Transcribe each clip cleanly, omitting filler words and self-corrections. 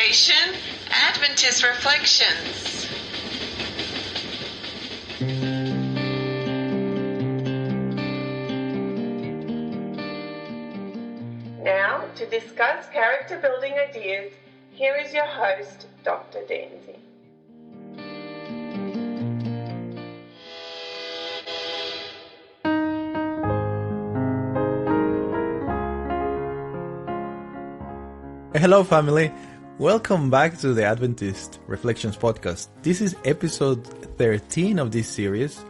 station, Adventist Reflections. Now, to discuss character building ideas, here is your host, Dr. Danzie. Hello, family. Welcome back to the Adventist Reflections podcast. This is episode 13 of this series,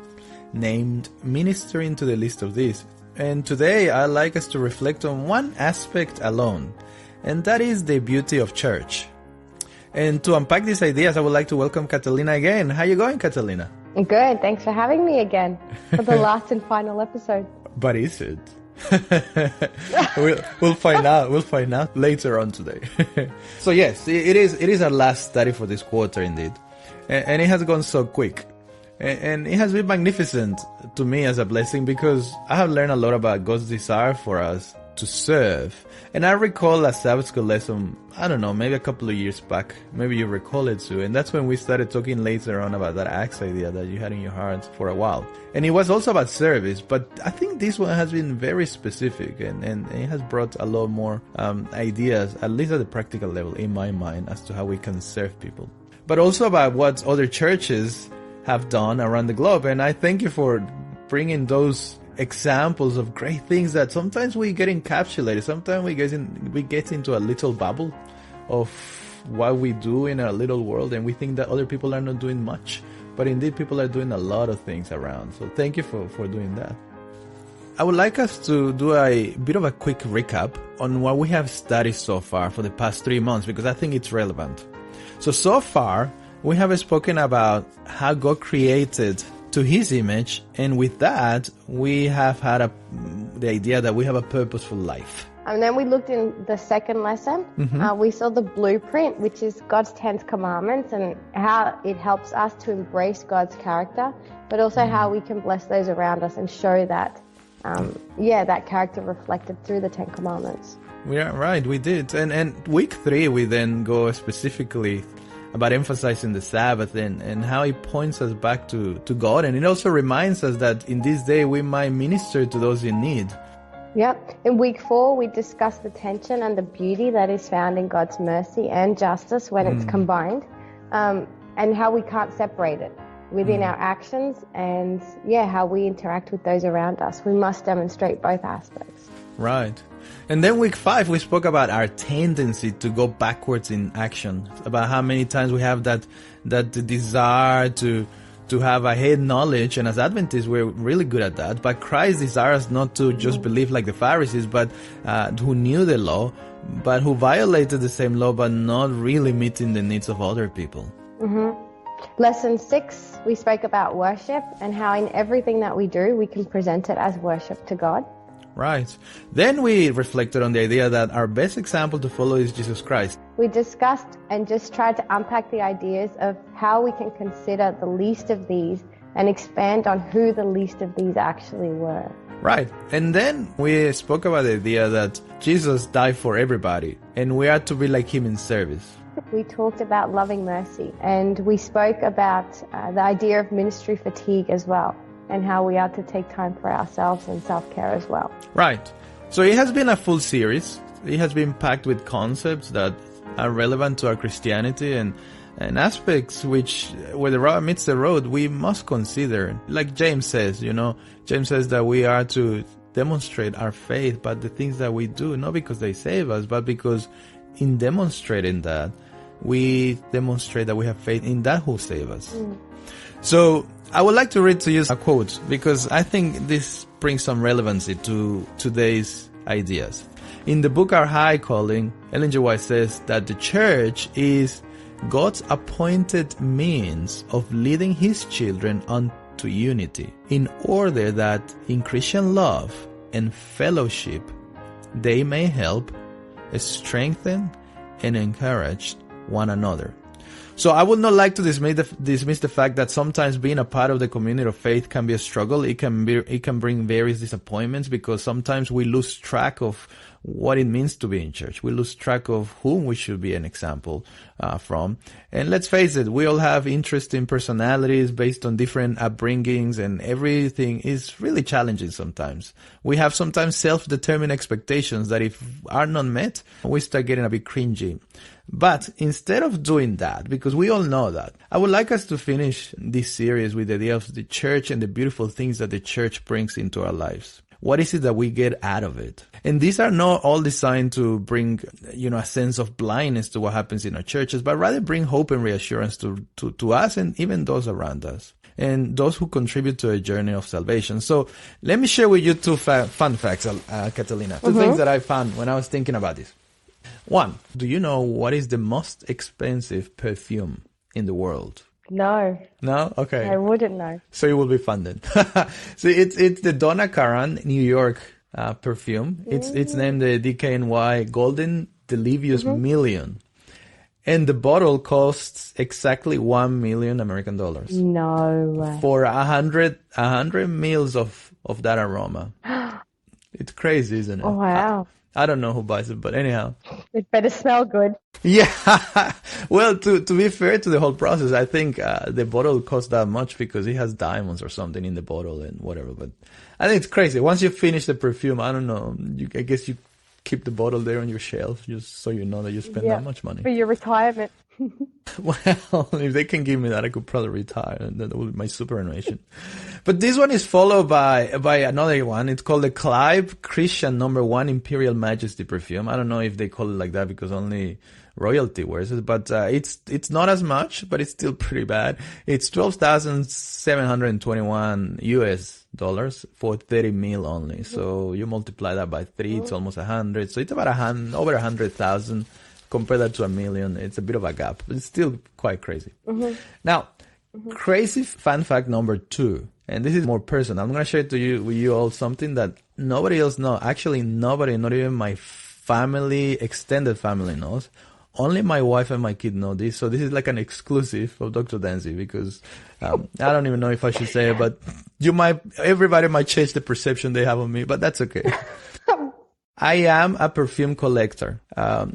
named Ministering to the Least of These. And today I'd like us to reflect on one aspect alone, and that is the beauty of church. And to unpack these ideas, I would like to welcome Catalina again. How you going, Catalina? Good. Thanks for having me again for the last and final episode. But is it? We'll find out. We'll find out later on today. So yes, it is our last study for this quarter indeed, and it has gone so quick, and it has been magnificent to me as a blessing because I have learned a lot about God's desire for us to serve. And I recall a Sabbath school lesson, I don't know, maybe a couple of years back. Maybe you recall it too. And that's when we started talking later on about that Acts idea that you had in your heart for a while. And it was also about service, but I think this one has been very specific and it has brought a lot more ideas, at least at the practical level in my mind, as to how we can serve people. But also about what other churches have done around the globe. And I thank you for bringing those examples of great things that sometimes we get encapsulated. Sometimes we get into a little bubble of what we do in our little world, and we think that other people are not doing much. But indeed, people are doing a lot of things around. So thank you for doing that. I would like us to do a bit of a quick recap on what we have studied so far for the past 3 months, because I think it's relevant. So far, we have spoken about how God created to His image, and with that, we have had the idea that we have a purposeful life. And then we looked in the second lesson. We saw the blueprint, which is God's 10 commandments, and how it helps us to embrace God's character, but also how we can bless those around us and show that, that character reflected through the 10 commandments. Yeah, right, we did. And week 3, we then go specifically about emphasizing the Sabbath and how it points us back to God. And it also reminds us that in this day we might minister to those in need. Yep. In week 4, we discussed the tension and the beauty that is found in God's mercy and justice when it's combined, and how we can't separate it within our actions and, how we interact with those around us. We must demonstrate both aspects. Right. And then week 5, we spoke about our tendency to go backwards in action, about how many times we have that desire to have a head knowledge, and as Adventists, we're really good at that. But Christ desires us not to just believe like the Pharisees, but who knew the law, but who violated the same law, but not really meeting the needs of other people. Lesson 6, we spoke about worship and how in everything that we do, we can present it as worship to God. Right. Then we reflected on the idea that our best example to follow is Jesus Christ. We discussed and just tried to unpack the ideas of how we can consider the least of these and expand on who the least of these actually were. Right. And then we spoke about the idea that Jesus died for everybody and we are to be like Him in service. We talked about loving mercy, and we spoke about the idea of ministry fatigue as well, and how we are to take time for ourselves and self-care as well. Right. So it has been a full series. It has been packed with concepts that are relevant to our Christianity and aspects which, where the rubber meets the road, we must consider. Like James says, James says that we are to demonstrate our faith, but the things that we do, not because they save us, but because in demonstrating that, we demonstrate that we have faith in that who save us. So I would like to read to you a quote, because I think this brings some relevancy to today's ideas. In the book Our High Calling, Ellen G. White says that the church is God's appointed means of leading His children unto unity, in order that in Christian love and fellowship they may help, strengthen, and encourage one another. So I would not like to dismiss the fact that sometimes being a part of the community of faith can be a struggle. It can bring various disappointments because sometimes we lose track of what it means to be in church. We lose track of whom we should be an example from. And let's face it, we all have interesting personalities based on different upbringings, and everything is really challenging sometimes. We have sometimes self-determined expectations that if are not met, we start getting a bit cringy. But instead of doing that, because we all know that, I would like us to finish this series with the idea of the church and the beautiful things that the church brings into our lives. What is it that we get out of it? And these are not all designed to bring, a sense of blindness to what happens in our churches, but rather bring hope and reassurance to us and even those around us, and those who contribute to a journey of salvation. So let me share with you two fun facts, Catalina. Two things that I found when I was thinking about this. One, do you know what is the most expensive perfume in the world? No. No? Okay. I wouldn't know. So it will be fun then. So it's the Donna Karan New York perfume. It's named the DKNY Golden Delirious Million. And the bottle costs exactly $1 million American dollars. No way. For 100 mils of that aroma. It's crazy, isn't it? Oh, wow. I don't know who buys it, but anyhow. It better smell good. Yeah. Well, to be fair to the whole process, I think the bottle costs that much because it has diamonds or something in the bottle and whatever. But I think it's crazy. Once you finish the perfume, I don't know, I guess you keep the bottle there on your shelf just so you know that you spend that much money. For your retirement. Well, if they can give me that, I could probably retire. That would be my superannuation. But this one is followed by another one. It's called the Clive Christian No. 1 Imperial Majesty perfume. I don't know if they call it like that because only royalty wears it, but it's not as much, but it's still pretty bad. It's $12,721 US dollars for 30 mil only. So you multiply that by 3, it's almost 100. So it's about over 100,000. Compare that to $1 million, it's a bit of a gap, but it's still quite crazy. Now, crazy fun fact number 2, and this is more personal. I'm going to share with you all something that nobody else knows. Actually, nobody, not even my family, extended family knows. Only my wife and my kid know this. So this is like an exclusive of Dr. Danzie because I don't even know if I should say it, but everybody might change the perception they have of me, but that's okay. I am a perfume collector. I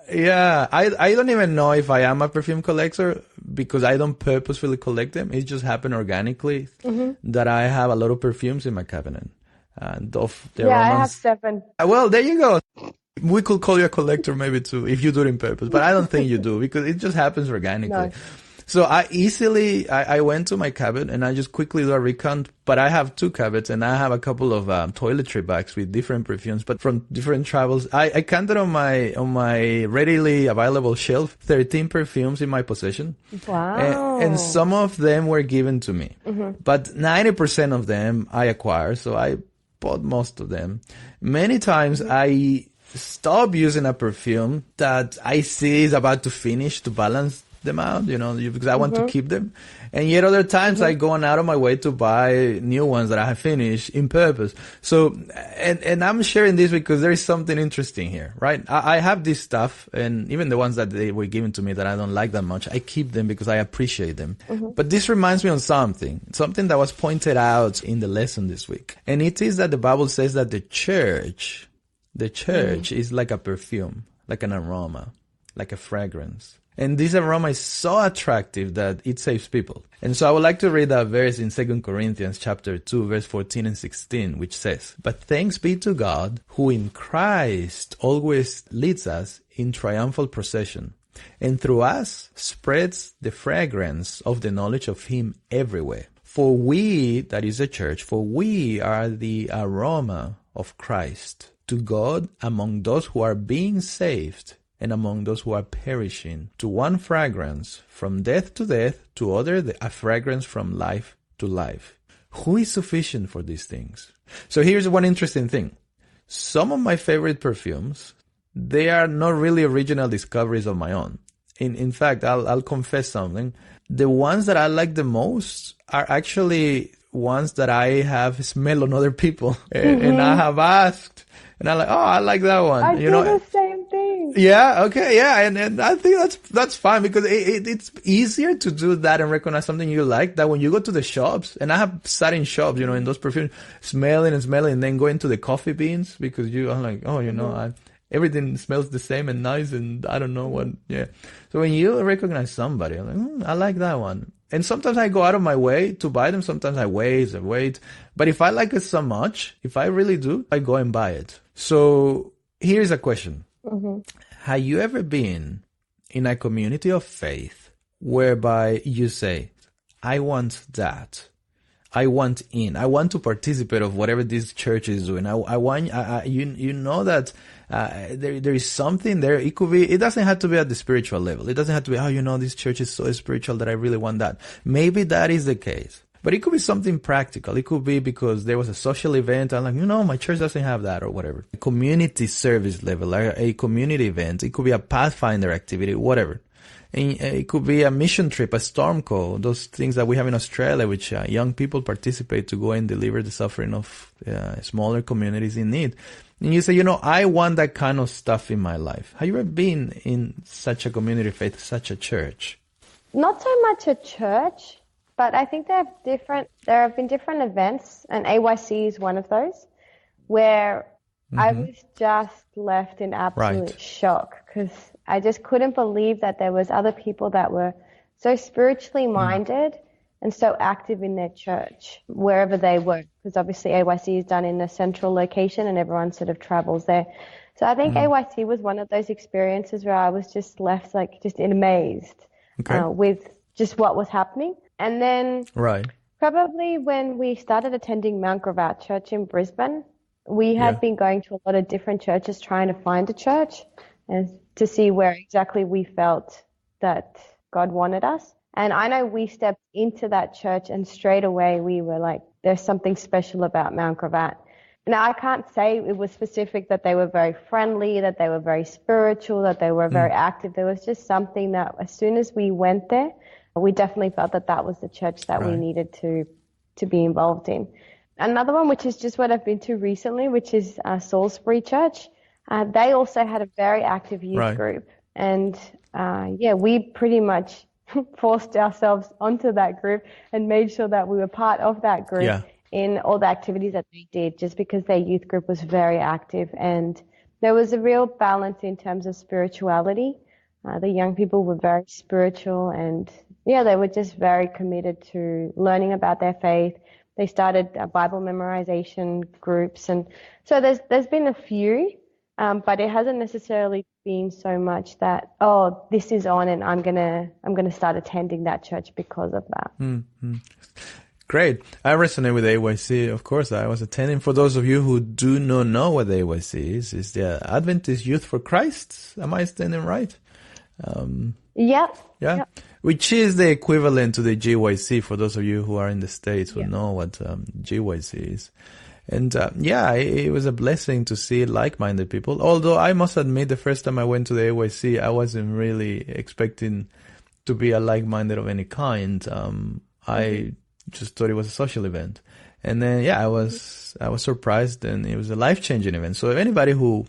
don't even know if I am a perfume collector because I don't purposefully collect them. It just happened organically that I have a lot of perfumes in my cabinet. And I have 7. Well, there you go. We could call you a collector maybe too if you do it in purpose, but I don't think you do because it just happens organically. No. So I went to my cabinet and I just quickly do a recount, but I have 2 cabinets and I have a couple of toiletry bags with different perfumes, but from different travels. I counted on my readily available shelf 13 perfumes in my possession. Wow. And some of them were given to me, but 90% of them I acquired. So I bought most of them. Many times I stop using a perfume that I see is about to finish to balance them out, because I want to keep them. And yet other times I go on out of my way to buy new ones that I have finished in purpose. So, and I'm sharing this because there is something interesting here, right? I have this stuff, and even the ones that they were given to me that I don't like that much, I keep them because I appreciate them. But this reminds me of something that was pointed out in the lesson this week. And it is that the Bible says that the church is like a perfume, like an aroma, like a fragrance. And this aroma is so attractive that it saves people. And so I would like to read a verse in 2 Corinthians chapter 2, verse 14 and 16, which says, "But thanks be to God, who in Christ always leads us in triumphal procession, and through us spreads the fragrance of the knowledge of Him everywhere. For we," that is the church, "for we are the aroma of Christ to God among those who are being saved and among those who are perishing. To one fragrance from death to death, to other a fragrance from life to life." Who is sufficient for these things? So here's one interesting thing. Some of my favorite perfumes, they are not really original discoveries of my own. In fact, I'll confess something. The ones that I like the most are actually ones that I have smelled on other people. And I have asked And I'm like, oh, I like that one. I do the same thing. Yeah. Okay. Yeah. And I think that's fine because it's easier to do that and recognize something you like that when you go to the shops. And I have sat in shops, in those perfumes, smelling and then going to the coffee beans because I'm like, oh, everything smells the same and nice and I don't know what. Yeah. So when you recognize somebody, I'm like, I like that one. And sometimes I go out of my way to buy them. Sometimes I wait. But if I like it so much, if I really do, I go and buy it. So here's a question. Mm-hmm. Have you ever been in a community of faith whereby you say, I want that. I want in. I want to participate of whatever this church is doing. I want, you know that there is something there. It could be, it doesn't have to be at the spiritual level. It doesn't have to be, this church is so spiritual that I really want that. Maybe that is the case. But it could be something practical. It could be because there was a social event. I'm like, my church doesn't have that or whatever. A community service level, a community event. It could be a Pathfinder activity, whatever. And it could be a mission trip, a storm call, those things that we have in Australia, which young people participate to go and deliver the suffering of smaller communities in need. And you say, I want that kind of stuff in my life. Have you ever been in such a community of faith, such a church? Not so much a church, but I think there have been different events, and AYC is one of those, where I was just left in absolute shock because I just couldn't believe that there was other people that were so spiritually minded and so active in their church, wherever they were, because obviously AYC is done in a central location and everyone sort of travels there. So I think AYC was one of those experiences where I was just left just amazed with just what was happening. And then probably when we started attending Mt Gravatt Church in Brisbane, we had been going to a lot of different churches trying to find a church and to see where exactly we felt that God wanted us. And I know we stepped into that church and straight away we were like, there's something special about Mt Gravatt. Now, I can't say it was specific that they were very friendly, that they were very spiritual, that they were very active. There was just something that as soon as we went there, we definitely felt that was the church that we needed to be involved in. Another one, which is just what I've been to recently, which is Salisbury Church. They also had a very active youth group. And, we pretty much forced ourselves onto that group and made sure that we were part of that group in all the activities that they did, just because their youth group was very active. And there was a real balance in terms of spirituality. The young people were very spiritual and, they were just very committed to learning about their faith. They started Bible memorization groups. And so there's been a few, but it hasn't necessarily been so much that, this is on and I'm gonna start attending that church because of that. Mm-hmm. Great. I resonate with AYC. Of course, I was attending. For those of you who do not know what AYC is the Adventist Youth for Christ. Am I standing right? Yep. Yeah. Yep. Which is the equivalent to the GYC for those of you who are in the States who know what GYC is. And it was a blessing to see like-minded people. Although I must admit, the first time I went to the AYC, I wasn't really expecting to be a like-minded of any kind. I just thought it was a social event. And then, I was surprised, and it was a life-changing event. So if anybody who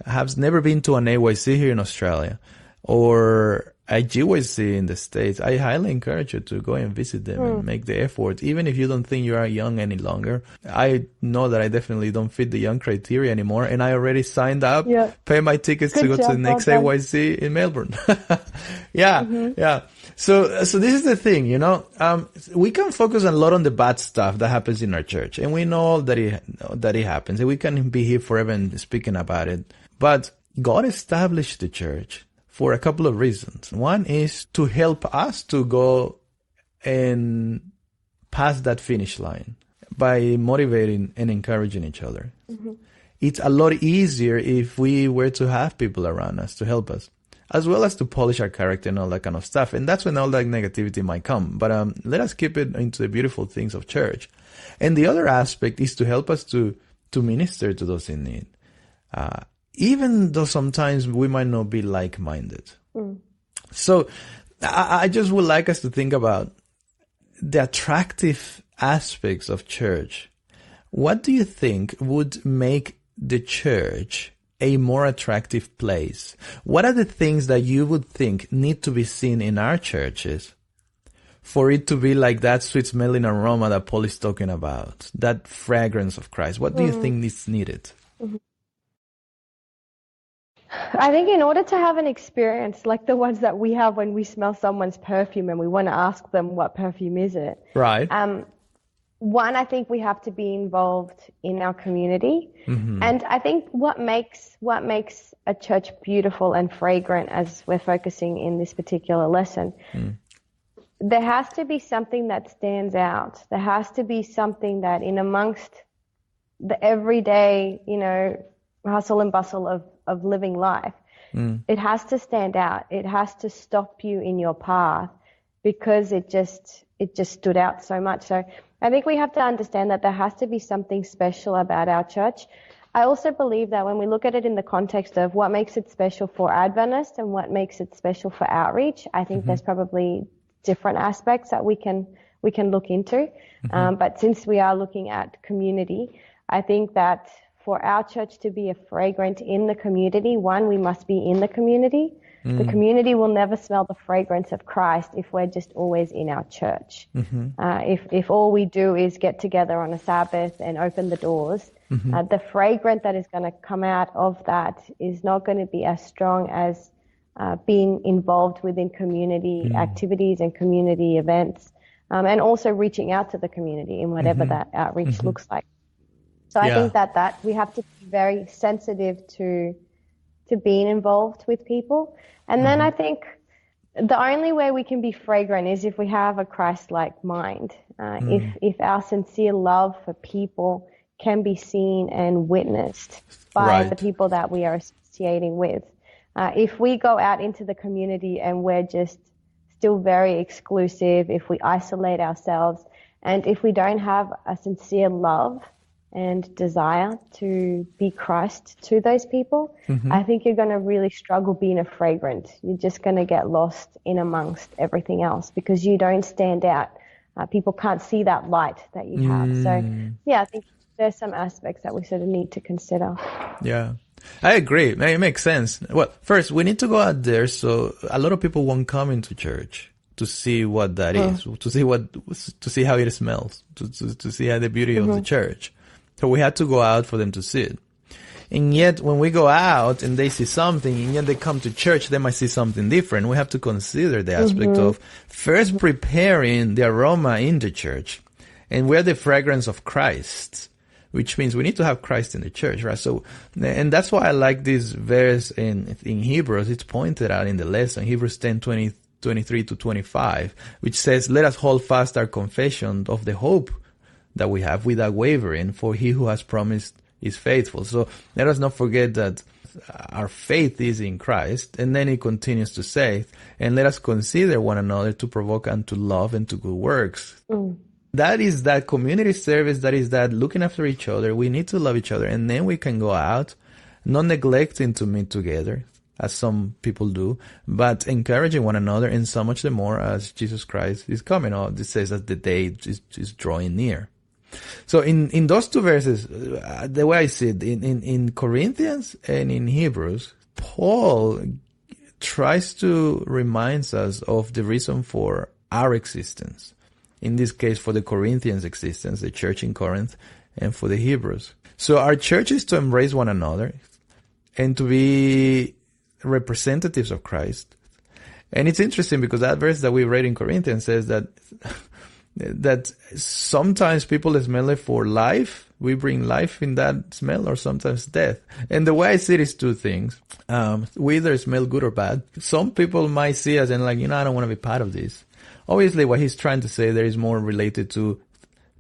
has never been to an AYC here in Australia or a GYC in the States, I highly encourage you to go and visit them and make the effort. Even if you don't think you are young any longer, I know that I definitely don't fit the young criteria anymore, and I already signed up, pay my tickets to go to the next AYC in Melbourne. So this is the thing, we can focus a lot on the bad stuff that happens in our church, and we know that it happens, and we can be here forever and speaking about it. But God established the church for a couple of reasons. One is to help us to go and pass that finish line by motivating and encouraging each other. Mm-hmm. It's a lot easier if we were to have people around us to help us, as well as to polish our character and all that kind of stuff. And that's when all that negativity might come. But let us keep it into the beautiful things of church. And the other aspect is to help us to minister to those in need. Even though sometimes we might not be like-minded. So I just would like us to think about the attractive aspects of church. What do you think would make the church a more attractive place? What are the things that you would think need to be seen in our churches for it to be like that sweet smelling aroma that Paul is talking about, that fragrance of Christ? What do you think is needed? I think in order to have an experience like the ones that we have when we smell someone's perfume and we want to ask them what perfume is it. Right. One, I think we have to be involved in our community. And I think what makes a church beautiful and fragrant, as we're focusing in this particular lesson, there has to be something that stands out. There has to be something that in amongst the everyday, hustle and bustle of living life, it has to stand out. It has to stop you in your path because it just stood out so much. So I think we have to understand that there has to be something special about our church. I also believe that when we look at it in the context of what makes it special for Adventists and what makes it special for outreach, I think there's probably different aspects that we can look into. But since we are looking at community, I think that for our church to be a fragrant in the community, one, we must be in the community. The community will never smell the fragrance of Christ if we're just always in our church. If all we do is get together on a Sabbath and open the doors, the fragrance that is going to come out of that is not going to be as strong as being involved within community activities and community events, and also reaching out to the community in whatever that outreach looks like. So I think that we have to be very sensitive to being involved with people. And then I think the only way we can be fragrant is if we have a Christ-like mind. If our sincere love for people can be seen and witnessed by the people that we are associating with. If we go out into the community and we're just still very exclusive, if we isolate ourselves, and if we don't have a sincere love and desire to be Christ to those people, I think you're going to really struggle being a fragrant. You're just going to get lost in amongst everything else because you don't stand out. People can't see that light that you have. So, I think there's some aspects that we sort of need to consider. Yeah, I agree. It makes sense. Well, first, we need to go out there so a lot of people won't come into church to see what that is, to see how it smells, to see how the beauty of the church. So we had to go out for them to see it. And yet when we go out and they see something and yet they come to church, they might see something different. We have to consider the aspect of first preparing the aroma in the church. And we're the fragrance of Christ, which means we need to have Christ in the church, right? So, and that's why I like this verse in Hebrews. It's pointed out in the lesson, Hebrews 10:23 to 25, which says, let us hold fast our confession of the hope that we have without wavering, for he who has promised is faithful. So let us not forget that our faith is in Christ. And then he continues to say, and let us consider one another to provoke unto love and to good works. That is that community service. That is that looking after each other. We need to love each other. And then we can go out, not neglecting to meet together, as some people do, but encouraging one another, and so much the more as Jesus Christ is coming. It says that the day is drawing near. So in those two verses, the way I see it, in Corinthians and in Hebrews, Paul tries to remind us of the reason for our existence. In this case, for the Corinthians' existence, the church in Corinth, and for the Hebrews. So our church is to embrace one another and to be representatives of Christ. And it's interesting because that verse that we read in Corinthians says that sometimes people smell it for life. We bring life in that smell, or sometimes death. And the way I see it is two things. We either smell good or bad. Some people might see us and I don't want to be part of this. Obviously, what he's trying to say there is more related to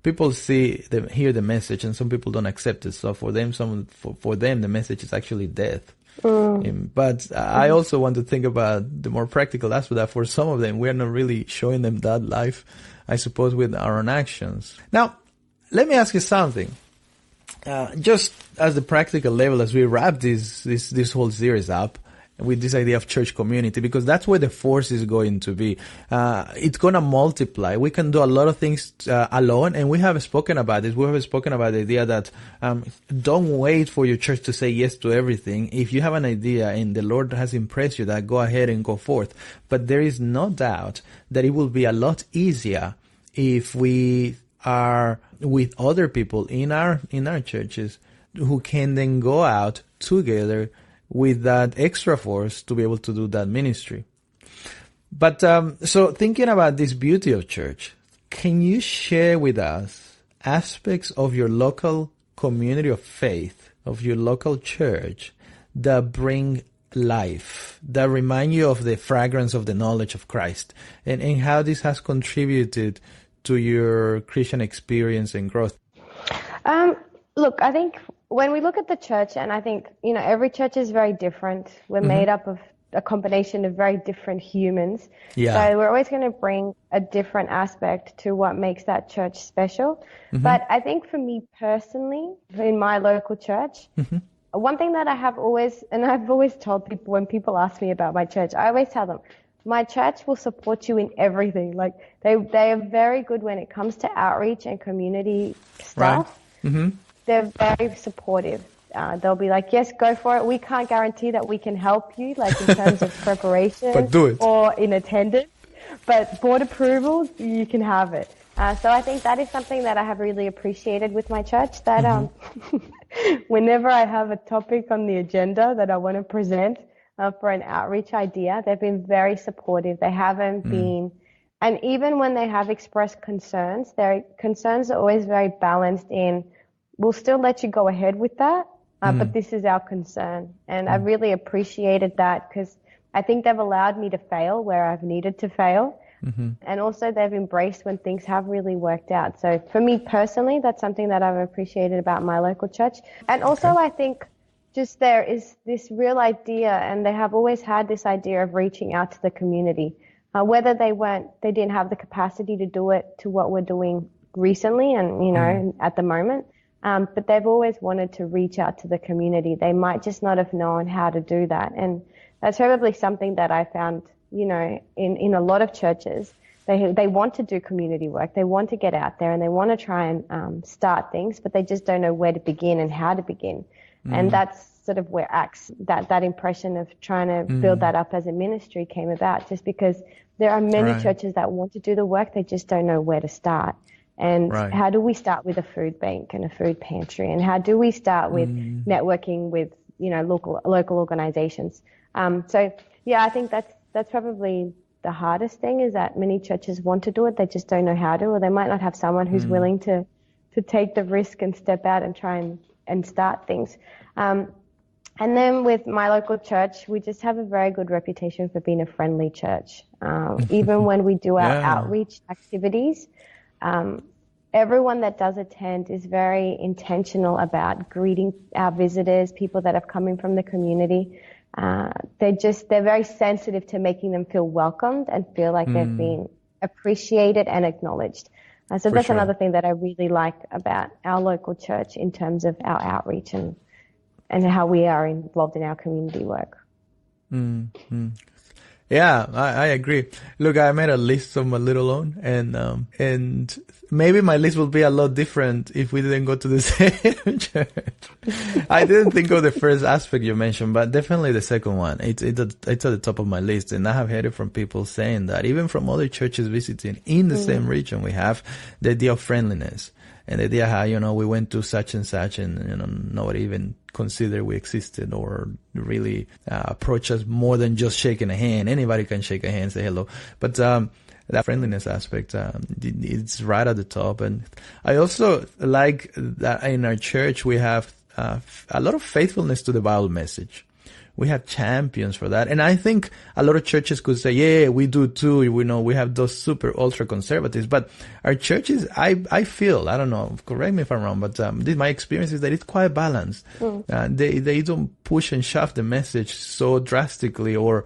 people hear the message, and some people don't accept it. So for them, for them, the message is actually death. But I also want to think about the more practical aspect that for some of them, we are not really showing them that life, I suppose, with our own actions. Now, let me ask you something. Just as the practical level, as we wrap this whole series up, with this idea of church community, because that's where the force is going to be. It's going to multiply. We can do a lot of things alone, and we have spoken about this. We have spoken about the idea that don't wait for your church to say yes to everything. If you have an idea and the Lord has impressed you, that go ahead and go forth. But there is no doubt that it will be a lot easier if we are with other people in our churches who can then go out together with that extra force to be able to do that ministry. But so thinking about this beauty of church, can you share with us aspects of your local community of faith, of your local church, that bring life, that remind you of the fragrance of the knowledge of Christ, and how this has contributed to your Christian experience and growth? Look, I think when we look at the church, and I think, every church is very different. We're made up of a combination of very different humans. Yeah. So we're always going to bring a different aspect to what makes that church special. But I think for me personally, in my local church, one thing that I've always told people when people ask me about my church, I always tell them, my church will support you in everything. Like they are very good when it comes to outreach and community stuff. Right. They're very supportive. They'll be like, yes, go for it. We can't guarantee that we can help you, like in terms of preparation but do it. Or in attendance. But board approval, you can have it. So I think that is something that I have really appreciated with my church, that whenever I have a topic on the agenda that I want to present for an outreach idea, they've been very supportive. They haven't been, and even when they have expressed concerns, their concerns are always very balanced in, we'll still let you go ahead with that, but this is our concern. And I really appreciated that, because I think they've allowed me to fail where I've needed to fail. And also they've embraced when things have really worked out. So for me personally, that's something that I've appreciated about my local church. And also I think just there is this real idea, and they have always had this idea of reaching out to the community, whether they didn't have the capacity to do it to what we're doing recently and, at the moment. But they've always wanted to reach out to the community. They might just not have known how to do that. And that's probably something that I found, in a lot of churches. They want to do community work. They want to get out there and they want to try and start things, but they just don't know where to begin and how to begin. And that's sort of where Acts, that impression of trying to build that up as a ministry came about, just because there are many churches that want to do the work. They just don't know where to start. And how do we start with a food bank and a food pantry? And how do we start with networking with, local organizations? So yeah, I think that's probably the hardest thing, is that many churches want to do it. They just don't know how to, or they might not have someone who's willing to take the risk and step out and try and start things. And then with my local church, we just have a very good reputation for being a friendly church. Even when we do our outreach activities, everyone that does attend is very intentional about greeting our visitors, people that have come in from the community. They're very sensitive to making them feel welcomed and feel like they've been appreciated and acknowledged. So that's another thing that I really like about our local church in terms of our outreach and how we are involved in our community work. Yeah, I agree. Look, I made a list of my little own, and maybe my list will be a lot different if we didn't go to the same church. I didn't think of the first aspect you mentioned, but definitely the second one. It's at the top of my list, and I have heard it from people saying that even from other churches visiting in the same region, we have the idea of friendliness. And the idea how, we went to such and such and, nobody even considered we existed or really approach us more than just shaking a hand. Anybody can shake a hand, say hello. But that friendliness aspect, it's right at the top. And I also like that in our church we have a lot of faithfulness to the Bible message. We have champions for that. And I think a lot of churches could say, yeah, we do too. We have those super ultra conservatives, but our churches, I feel, I don't know, correct me if I'm wrong, but my experience is that it's quite balanced. They don't push and shove the message so drastically or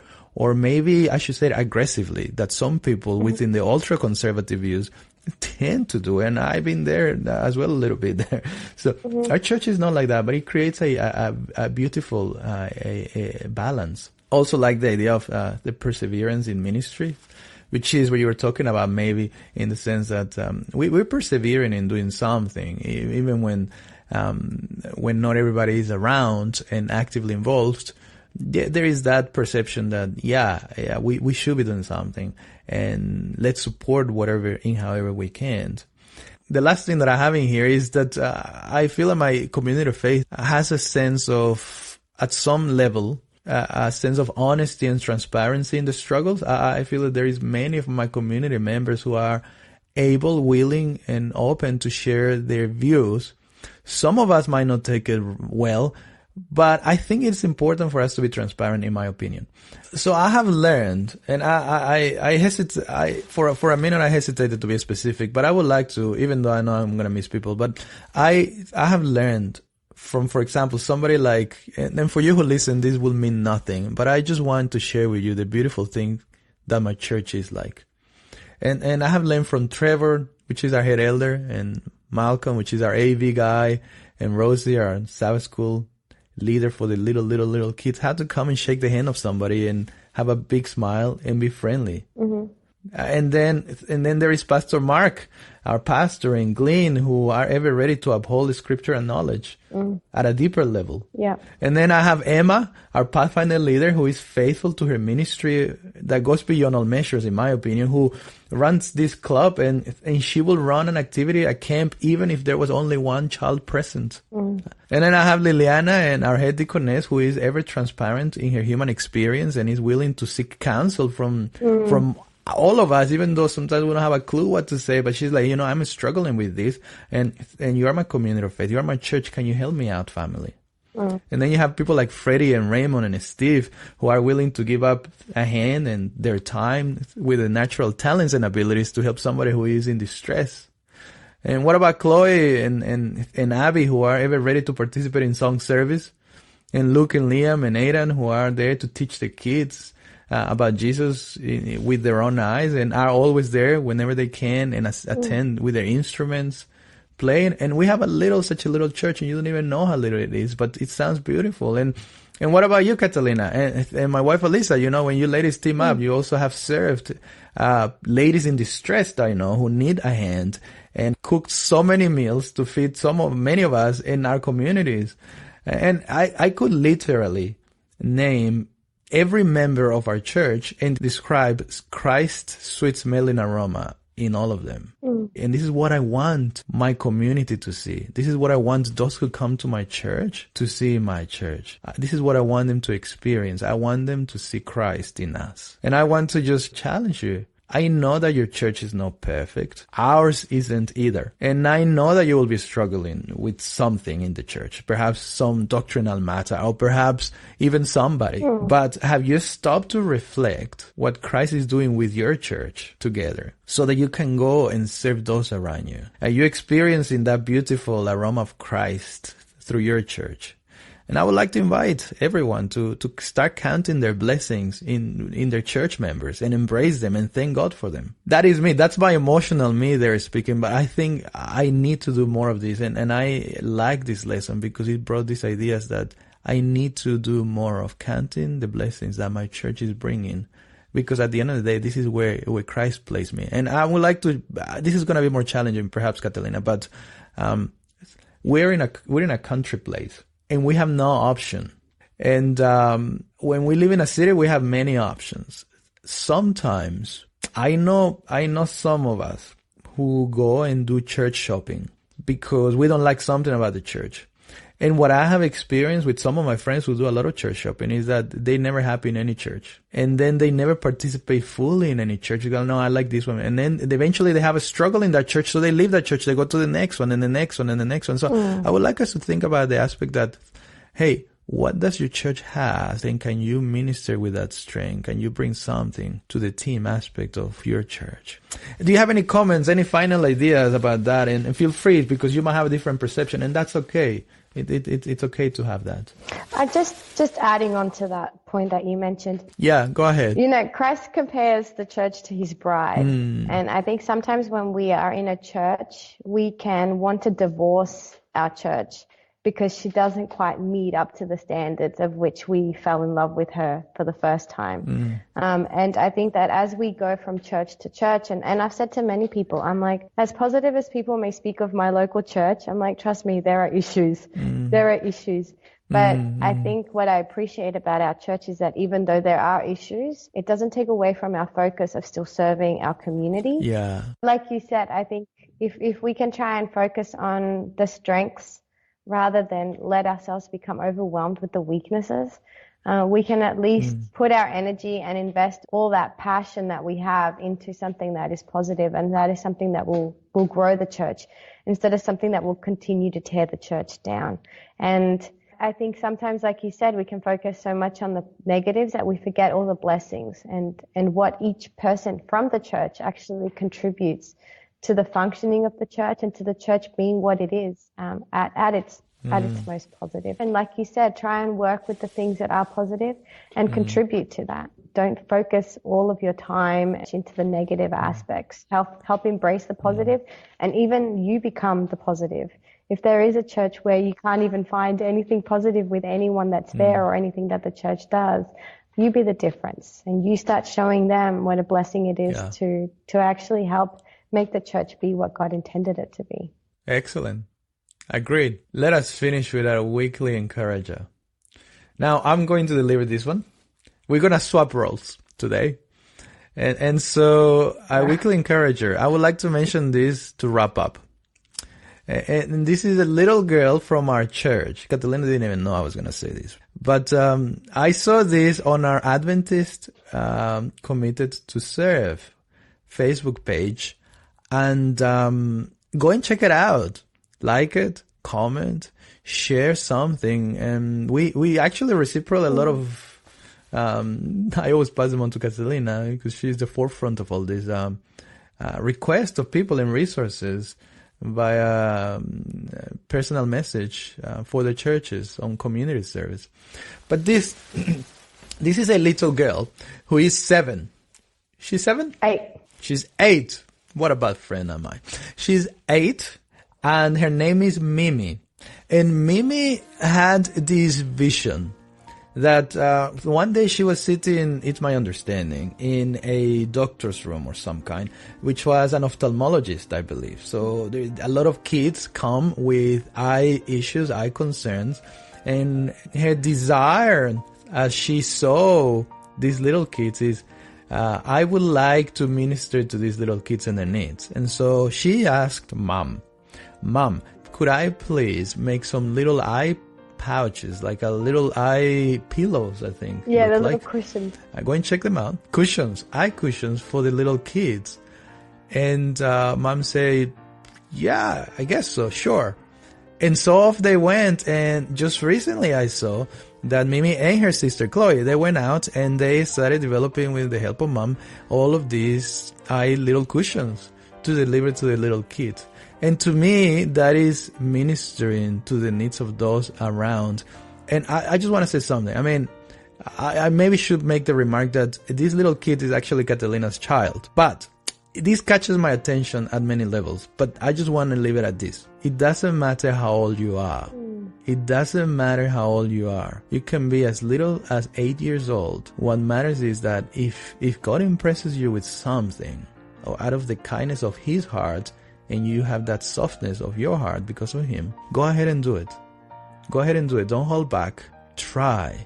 maybe I should say aggressively that some people within the ultra conservative views tend to do, and I've been there as well a little bit there. So our church is not like that, but it creates a beautiful a balance also like the idea of the perseverance in ministry, which is what you were talking about, maybe in the sense that we're persevering in doing something, even when not everybody is around and actively involved. There is that perception that we should be doing something, and let's support however we can. The last thing that I have in here is that I feel that my community of faith has a sense of, at some level, a sense of honesty and transparency in the struggles. I feel that there is many of my community members who are able, willing, and open to share their views. Some of us might not take it well, but I think it's important for us to be transparent, in my opinion. So I have learned, and I hesitate, for a minute I hesitated to be specific, but I would like to, even though I know I'm going to miss people, but I have learned from, for example, somebody like, and for you who listen, this will mean nothing, but I just want to share with you the beautiful thing that my church is like. And I have learned from Trevor, which is our head elder, and Malcolm, which is our AV guy, and Rosie, our Sabbath school leader for the little kids, how to come and shake the hand of somebody and have a big smile and be friendly. Mm-hmm. And then there is Pastor Mark, our pastor, and Glenn, who are ever ready to uphold the scripture and knowledge at a deeper level. Yeah. And then I have Emma, our Pathfinder leader, who is faithful to her ministry that goes beyond all measures, in my opinion, who runs this club, and she will run an activity, a camp, even if there was only one child present. And then I have Liliana, and our head deaconess, who is ever transparent in her human experience and is willing to seek counsel from all of us, even though sometimes we don't have a clue what to say, but she's like, I'm struggling with this, and you are my community of faith, you are my church, can you help me out, family? And then you have people like Freddie and Raymond and Steve, who are willing to give up a hand and their time with the natural talents and abilities to help somebody who is in distress. And what about Chloe and Abby, who are ever ready to participate in song service? And Luke and Liam and Aidan, who are there to teach the kids about Jesus with their own eyes, and are always there whenever they can and attend with their instruments, playing. And we have such a little church, and you don't even know how little it is, but it sounds beautiful. And what about you, Catalina? And my wife, Alyssa, when you ladies team up, you also have served ladies in distress that I know who need a hand, and cooked so many meals to feed many of us in our communities. And I could literally name every member of our church and describe Christ's sweet smelling aroma in all of them. And this is what I want my community to see. This is what I want those who come to my church to see in my church. This is what I want them to experience. I want them to see Christ in us. And I want to just challenge you. I know that your church is not perfect. Ours isn't either. And I know that you will be struggling with something in the church, perhaps some doctrinal matter, or perhaps even somebody. But have you stopped to reflect what Christ is doing with your church together so that you can go and serve those around you? Are you experiencing that beautiful aroma of Christ through your church? And I would like to invite everyone to start counting their blessings in their church members and embrace them and thank God for them. That is me. That's my emotional me there speaking. But I think I need to do more of this. And I like this lesson because it brought these ideas that I need to do more of counting the blessings that my church is bringing. Because at the end of the day, this is where Christ placed me. And I would like to, this is going to be more challenging, perhaps, Catalina, but we're in a country place. And we have no option. And when we live in a city, we have many options. Sometimes I know some of us who go and do church shopping because we don't like something about the church. And what I have experienced with some of my friends who do a lot of church shopping is that they never happy in any church. And then they never participate fully in any church. They go, no, I like this one. And then eventually they have a struggle in that church. So they leave that church. They go to the next one and the next one and the next one. So I would like us to think about the aspect that, hey, what does your church have? And can you minister with that strength? Can you bring something to the team aspect of your church? Do you have any comments, any final ideas about that? And feel free, because you might have a different perception, and that's okay. It's okay to have that. I just adding on to that point that you mentioned. Yeah, go ahead. Christ compares the church to his bride. And I think sometimes when we are in a church, we can want to divorce our church because she doesn't quite meet up to the standards of which we fell in love with her for the first time. And I think that as we go from church to church, and I've said to many people, I'm like, as positive as people may speak of my local church, I'm like, trust me, there are issues. There are issues. But I think what I appreciate about our church is that even though there are issues, it doesn't take away from our focus of still serving our community. Yeah. Like you said, I think if we can try and focus on the strengths rather than let ourselves become overwhelmed with the weaknesses, we can at least put our energy and invest all that passion that we have into something that is positive, and that is something that will grow the church instead of something that will continue to tear the church down. And I think sometimes, like you said, we can focus so much on the negatives that we forget all the blessings and what each person from the church actually contributes to the functioning of the church and to the church being what it is at its most positive. And like you said, try and work with the things that are positive and contribute to that. Don't focus all of your time into the negative aspects. Help embrace the positive, and even you become the positive. If there is a church where you can't even find anything positive with anyone that's there or anything that the church does, you be the difference, and you start showing them what a blessing it is to actually help make the church be what God intended it to be. Excellent. Agreed. Let us finish with our weekly encourager. Now, I'm going to deliver this one. We're going to swap roles today. And so our weekly encourager, I would like to mention this to wrap up. And this is a little girl from our church. Catalina didn't even know I was going to say this. But I saw this on our Adventist Committed to Serve Facebook page. And go and check it out. Like it, comment, share something. And we actually reciprocate a lot of, I always pass them on to Catalina because she's the forefront of all this, request of people and resources via personal message for the churches on community service. But this is a little girl who is 7. She's 7? 8. She's 8. What a bad friend am I? She's 8, and her name is Mimi. And Mimi had this vision that one day she was sitting, it's my understanding, in a doctor's room or some kind, which was an ophthalmologist, I believe. So a lot of kids come with eye issues, eye concerns, and her desire as she saw these little kids is, I would like to minister to these little kids and their needs. And so she asked Mom, could I please make some little eye pouches, like a little eye pillows, I think. Yeah, the little cushions. I go and check them out. Eye cushions for the little kids. And Mom said, yeah, I guess so, sure. And so off they went, and just recently I saw that Mimi and her sister Chloe, they went out and they started developing, with the help of Mom, all of these little cushions to deliver to the little kids. And to me, that is ministering to the needs of those around. And I just want to say something. I mean, I maybe should make the remark that this little kid is actually Catalina's child. But this catches my attention at many levels. But I just want to leave it at this. It doesn't matter how old you are. It doesn't matter how old you are. You can be as little as 8 years old. What matters is that if God impresses you with something, or out of the kindness of His heart, and you have that softness of your heart because of Him, go ahead and do it. Go ahead and do it. Don't hold back. Try.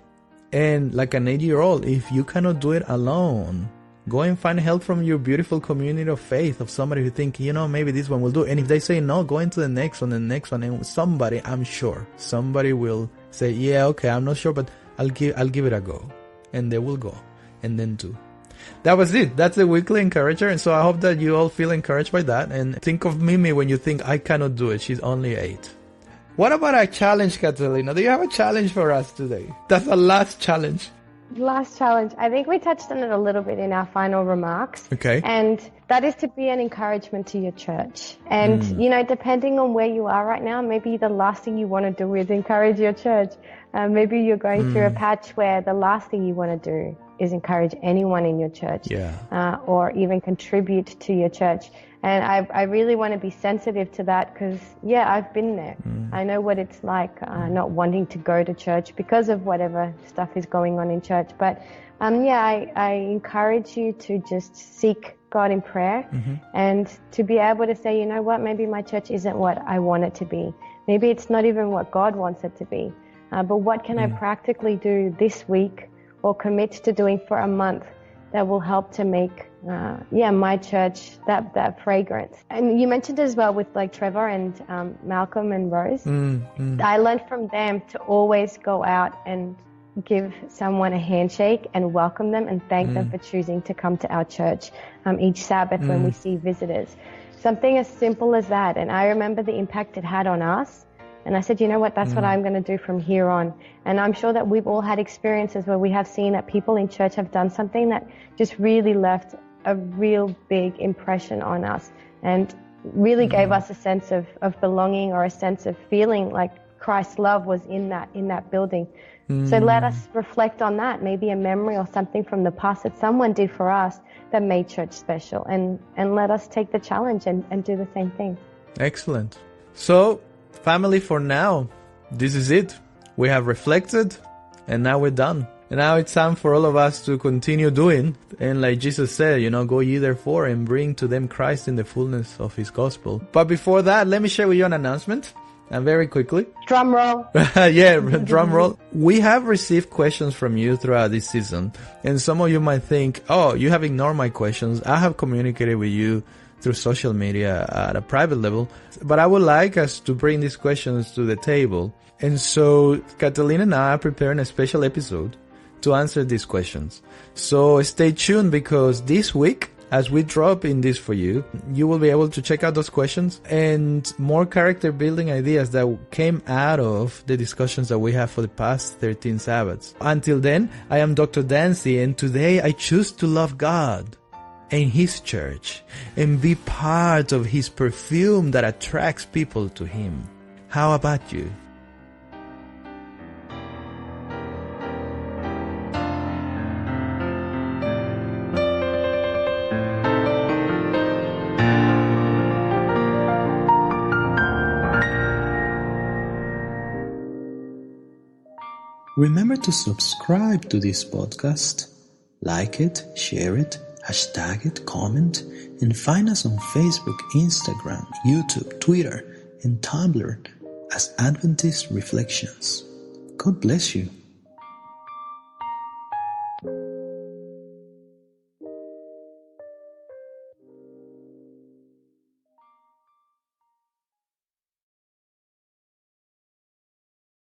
And like an 8-year-old, if you cannot do it alone, go and find help from your beautiful community of faith, of somebody who think, maybe this one will do. And if they say no, go into the next one, and somebody, I'm sure, somebody will say, yeah, okay, I'm not sure, but I'll give it a go. And they will go and then do. That was it. That's the weekly encourager. And so I hope that you all feel encouraged by that. And think of Mimi when you think, I cannot do it. She's only 8. What about our challenge, Catalina? Do you have a challenge for us today? That's the last challenge. Last challenge. I think we touched on it a little bit in our final remarks. Okay. And that is to be an encouragement to your church. And, depending on where you are right now, maybe the last thing you want to do is encourage your church. Maybe you're going through a patch where the last thing you want to do is encourage anyone in your church, or even contribute to your church. And I really want to be sensitive to that because, I've been there. I know what it's like not wanting to go to church because of whatever stuff is going on in church. But, I encourage you to just seek God in prayer and to be able to say, you know what, maybe my church isn't what I want it to be. Maybe it's not even what God wants it to be. But what can I practically do this week or commit to doing for a month that will help to make my church that fragrance? And you mentioned as well with like Trevor and Malcolm and Rose. I learned from them to always go out and give someone a handshake and welcome them and thank them for choosing to come to our church each Sabbath when we see visitors. Something as simple as that. And I remember the impact it had on us. And I said, you know what, that's what I'm going to do from here on. And I'm sure that we've all had experiences where we have seen that people in church have done something that just really left a real big impression on us and really gave us a sense of belonging or a sense of feeling like Christ's love was in that building. So let us reflect on that, maybe a memory or something from the past that someone did for us that made church special. And let us take the challenge and do the same thing. Excellent. So, family, for now, this is it. We have reflected and now we're done. And now it's time for all of us to continue doing. And like Jesus said, go ye therefore and bring to them Christ in the fullness of his gospel. But before that, let me share with you an announcement. And very quickly. Drum roll. Drum roll. We have received questions from you throughout this season. And some of you might think, oh, you have ignored my questions. I have communicated with you through social media at a private level. But I would like us to bring these questions to the table. And so Catalina and I are preparing a special episode to answer these questions. So stay tuned because this week, as we drop in this for you, you will be able to check out those questions and more character building ideas that came out of the discussions that we have for the past 13 Sabbaths. Until then, I am Dr. Danzie, and today I choose to love God and his church and be part of his perfume that attracts people to him. How about you? Remember to subscribe to this podcast, like it, share it, hashtag it, comment, and find us on Facebook, Instagram, YouTube, Twitter, and Tumblr as Adventist Reflections. God bless you.